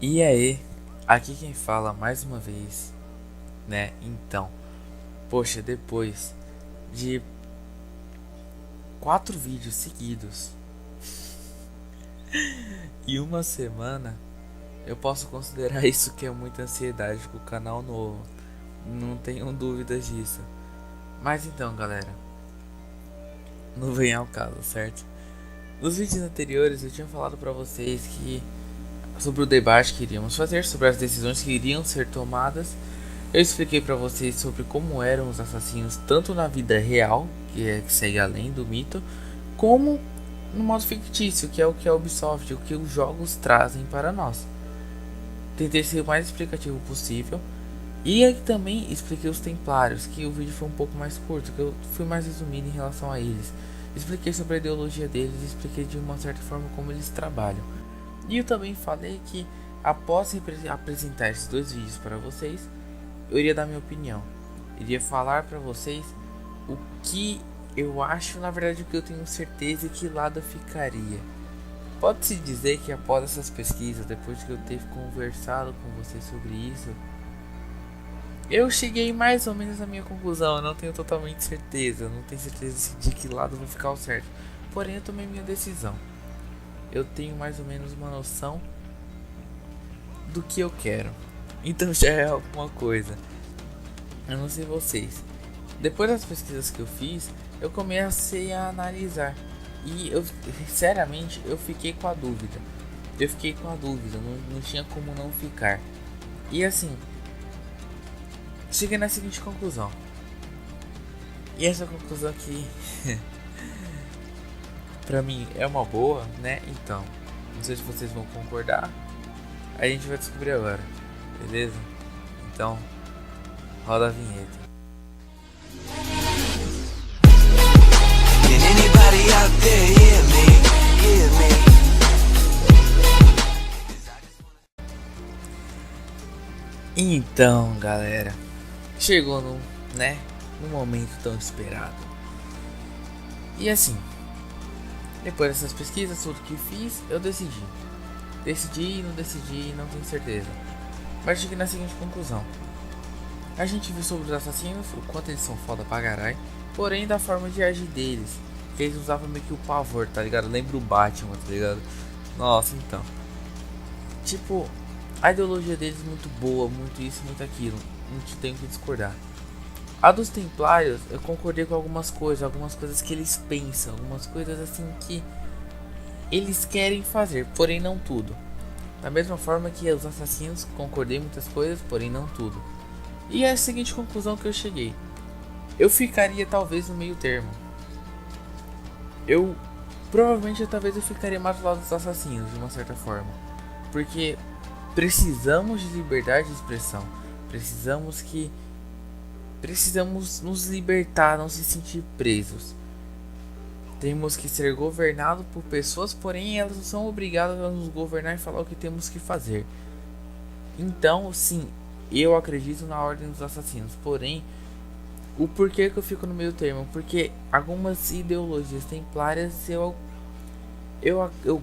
E aí, aqui quem fala mais uma vez, né? Então, poxa, depois de 4 vídeos seguidos e uma semana, eu posso considerar isso que é muita ansiedade com o canal novo. Não tenho dúvidas disso. Mas então, galera, não vem ao caso, certo? Nos vídeos anteriores eu tinha falado pra vocês que sobre o debate que iríamos fazer, sobre as decisões que iriam ser tomadas. Eu expliquei para vocês sobre como eram os assassinos tanto na vida real, que segue além do mito, como no modo fictício, que é o que a Ubisoft, o que os jogos trazem para nós. Tentei ser o mais explicativo possível. E aí também expliquei os Templários, que o vídeo foi um pouco mais curto, que eu fui mais resumido em relação a eles. Expliquei sobre a ideologia deles, expliquei de uma certa forma como eles trabalham. E eu também falei que após apresentar esses dois vídeos para vocês, eu iria dar minha opinião. Iria falar para vocês o que eu acho, na verdade o que eu tenho certeza que lado eu ficaria. Pode-se dizer que após essas pesquisas, depois que eu ter conversado com vocês sobre isso, eu cheguei mais ou menos à minha conclusão. Eu não tenho totalmente certeza, não tenho certeza de que lado vou ficar ao certo. Porém, eu tomei minha decisão. Eu tenho mais ou menos uma noção do que eu quero. Então já é alguma coisa. Eu não sei vocês. Depois das pesquisas que eu fiz, eu comecei a analisar. E eu, sinceramente, eu fiquei com a dúvida. Não tinha como não ficar. E assim, cheguei na seguinte conclusão. E essa conclusão aqui, pra mim, é uma boa, né? Então, não sei se vocês vão concordar. A gente vai descobrir agora, beleza? Então, roda a vinheta. Can anybody out there hear me? Hear me? Então, galera, chegou no momento tão esperado. E assim, depois dessas pesquisas, tudo que fiz, eu decidi. Decidi, não tenho certeza. Mas cheguei na seguinte conclusão. A gente viu sobre os assassinos, o quanto eles são foda pra caralho, porém da forma de agir deles. Que eles usavam meio que o pavor, tá ligado? Lembra o Batman, tá ligado? Nossa, então. Tipo, a ideologia deles é muito boa, muito isso, muito aquilo. Não te tenho que discordar. A dos Templários, eu concordei com algumas coisas que eles pensam, algumas coisas assim que eles querem fazer, porém não tudo. Da mesma forma que os assassinos, concordei em muitas coisas, porém não tudo. E é a seguinte conclusão que eu cheguei. Eu ficaria talvez no meio termo. Eu provavelmente talvez eu ficaria mais do lado dos assassinos, de uma certa forma. Porque precisamos de liberdade de expressão. Precisamos nos libertar, não se sentir presos. Temos que ser governados por pessoas, porém elas não são obrigadas a nos governar e falar o que temos que fazer. Então, sim, eu acredito na ordem dos assassinos. Porém, o porquê que eu fico no meio termo? Porque algumas ideologias templárias eu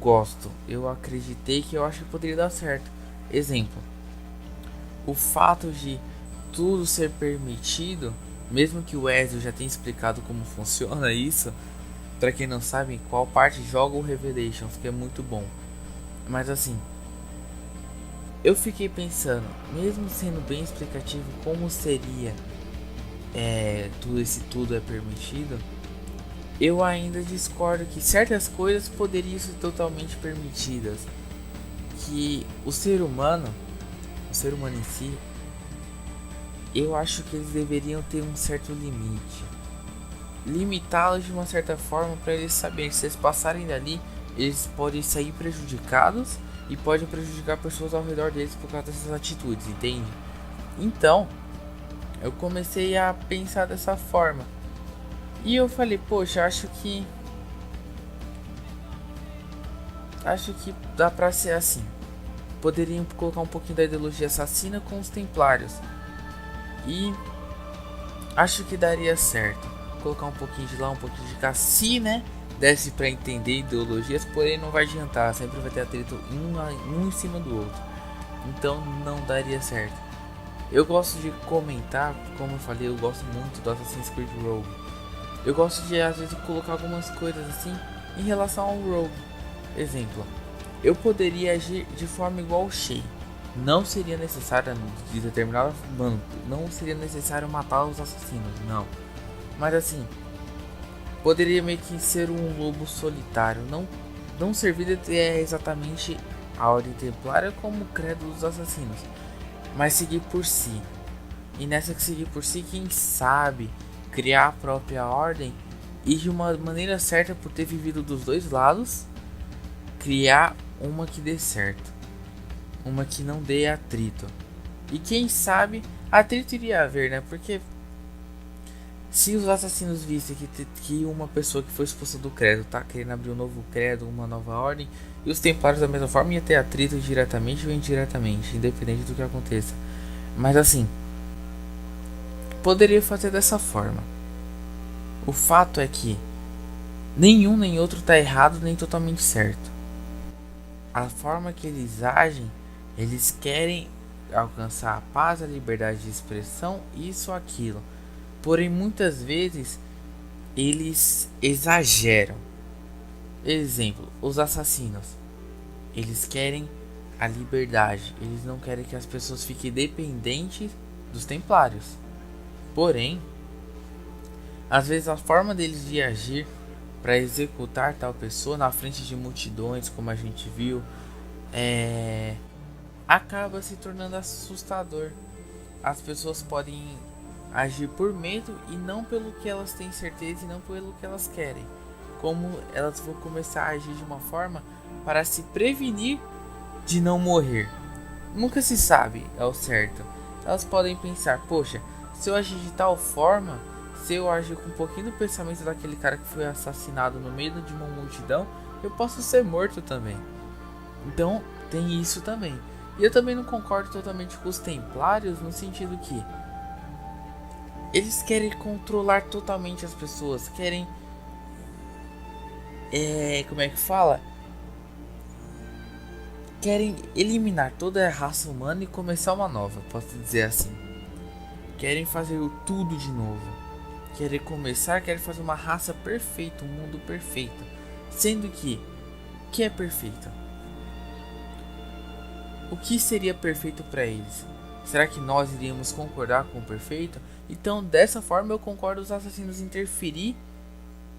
gosto. Eu acreditei que eu acho que poderia dar certo. Exemplo, o fato de tudo ser permitido, mesmo que o Ezio já tenha explicado como funciona isso. Pra quem não sabe, qual parte joga o Revelations, que é muito bom. Mas assim, eu fiquei pensando, mesmo sendo bem explicativo como seria tudo é permitido, eu ainda discordo que certas coisas poderiam ser totalmente permitidas. Que o ser humano em si, eu acho que eles deveriam ter um certo limite. Limitá-los de uma certa forma para eles saberem que se eles passarem dali, eles podem sair prejudicados e podem prejudicar pessoas ao redor deles por causa dessas atitudes, entende? Então, eu comecei a pensar dessa forma. E eu falei, poxa, acho que dá pra ser assim. Poderiam colocar um pouquinho da ideologia assassina com os templários. E acho que daria certo. Colocar um pouquinho de lá, um pouquinho de cá, se né, desse pra entender ideologias, porém não vai adiantar, sempre vai ter atrito um em cima do outro. então não daria certo. Eu gosto de comentar, como eu falei, eu gosto muito do Assassin's Creed Rogue. Eu gosto de às vezes colocar algumas coisas assim em relação ao Rogue. Exemplo, eu poderia agir de forma igual ao Shay. Não seria necessário de determinado banco, não seria necessário matar os assassinos, não. Mas assim, poderia meio que ser um lobo solitário, não servir exatamente a ordem templária como o credo dos assassinos, mas seguir por si. E nessa que seguir por si, quem sabe criar a própria ordem e de uma maneira certa, por ter vivido dos dois lados, criar uma que dê certo, uma que não dê atrito. E quem sabe atrito iria haver, né? Porque se os assassinos vissem que uma pessoa que foi expulsa do credo tá querendo abrir um novo credo, uma nova ordem, e os templários da mesma forma ia ter atrito diretamente ou indiretamente, independente do que aconteça. Mas assim, poderia fazer dessa forma. O fato é que nenhum nem outro tá errado nem totalmente certo. A forma que eles agem, eles querem alcançar a paz, a liberdade de expressão, isso ou aquilo. Porém, muitas vezes eles exageram. Exemplo, os assassinos. Eles querem a liberdade. Eles não querem que as pessoas fiquem dependentes dos templários. Porém, às vezes a forma deles de agir para executar tal pessoa na frente de multidões, como a gente viu, acaba se tornando assustador. As pessoas podem agir por medo e não pelo que elas têm certeza e não pelo que elas querem. Como elas vão começar a agir de uma forma para se prevenir de não morrer. Nunca se sabe ao certo. Elas podem pensar, poxa, se eu agir de tal forma, se eu agir com um pouquinho do pensamento daquele cara que foi assassinado no meio de uma multidão, eu posso ser morto também. Então tem isso também. E eu também não concordo totalmente com os templários, no sentido que eles querem controlar totalmente as pessoas, querem como é que fala? Querem eliminar toda a raça humana e começar uma nova, posso dizer assim. Querem fazer tudo de novo. Querem fazer uma raça perfeita, um mundo perfeito. Sendo que é perfeito? O que seria perfeito para eles? Será que nós iríamos concordar com o perfeito? Então, dessa forma, eu concordo os assassinos interferir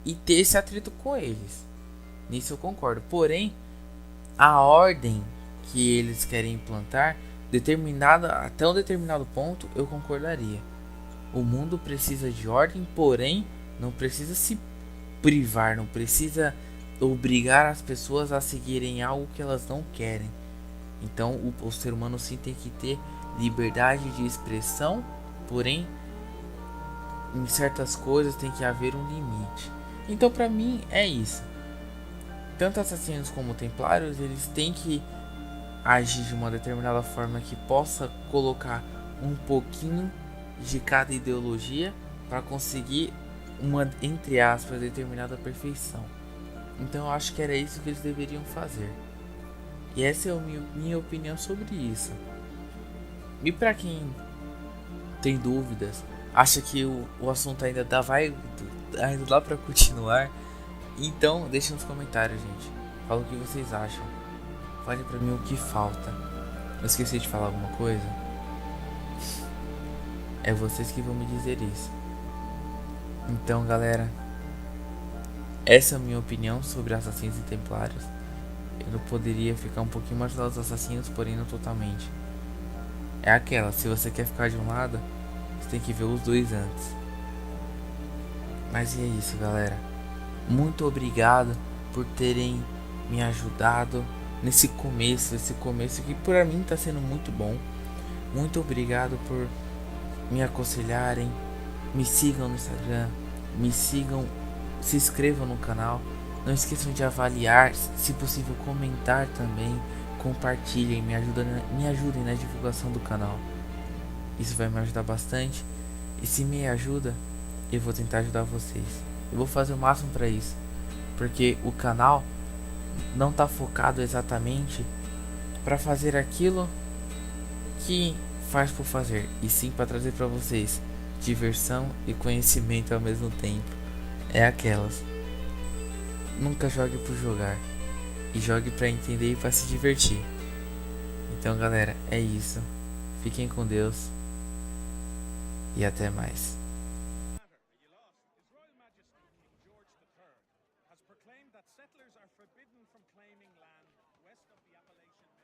e ter esse atrito com eles. Nisso eu concordo. Porém, a ordem que eles querem implantar, até um determinado ponto, eu concordaria. O mundo precisa de ordem, porém, não precisa se privar, não precisa obrigar as pessoas a seguirem algo que elas não querem. Então, o ser humano sim tem que ter liberdade de expressão, porém, em certas coisas tem que haver um limite. Então, para mim, é isso. Tanto assassinos como templários, eles têm que agir de uma determinada forma que possa colocar um pouquinho de cada ideologia para conseguir uma, entre aspas, determinada perfeição. Então eu acho que era isso que eles deveriam fazer. E essa é a minha opinião sobre isso. E para quem tem dúvidas, acha que o assunto ainda dá para continuar, então deixa nos comentários, gente. Fala o que vocês acham. Fale pra mim o que falta. Eu esqueci de falar alguma coisa? É vocês que vão me dizer isso. Então, galera, essa é a minha opinião sobre assassinos e templários. Eu não poderia ficar um pouquinho mais do lado dos assassinos, porém não totalmente. É aquela, se você quer ficar de um lado, você tem que ver os dois antes. Mas é isso, galera. Muito obrigado por terem me ajudado nesse começo que para mim tá sendo muito bom. Muito obrigado por me aconselharem. Me sigam no Instagram, me sigam, se inscrevam no canal. Não esqueçam de avaliar, se possível comentar também, compartilhem, me ajudem na divulgação do canal. Isso vai me ajudar bastante. E se me ajuda, eu vou tentar ajudar vocês. Eu vou fazer o máximo para isso, porque o canal não tá focado exatamente para fazer aquilo que faz por fazer, e sim para trazer para vocês diversão e conhecimento ao mesmo tempo, é aquelas. Nunca jogue por jogar, e jogue para entender e para se divertir. Então, galera, é isso. Fiquem com Deus e até mais. His Royal Majesty King George III has proclaimed that settlers are forbidden from claiming land west of the Appalachian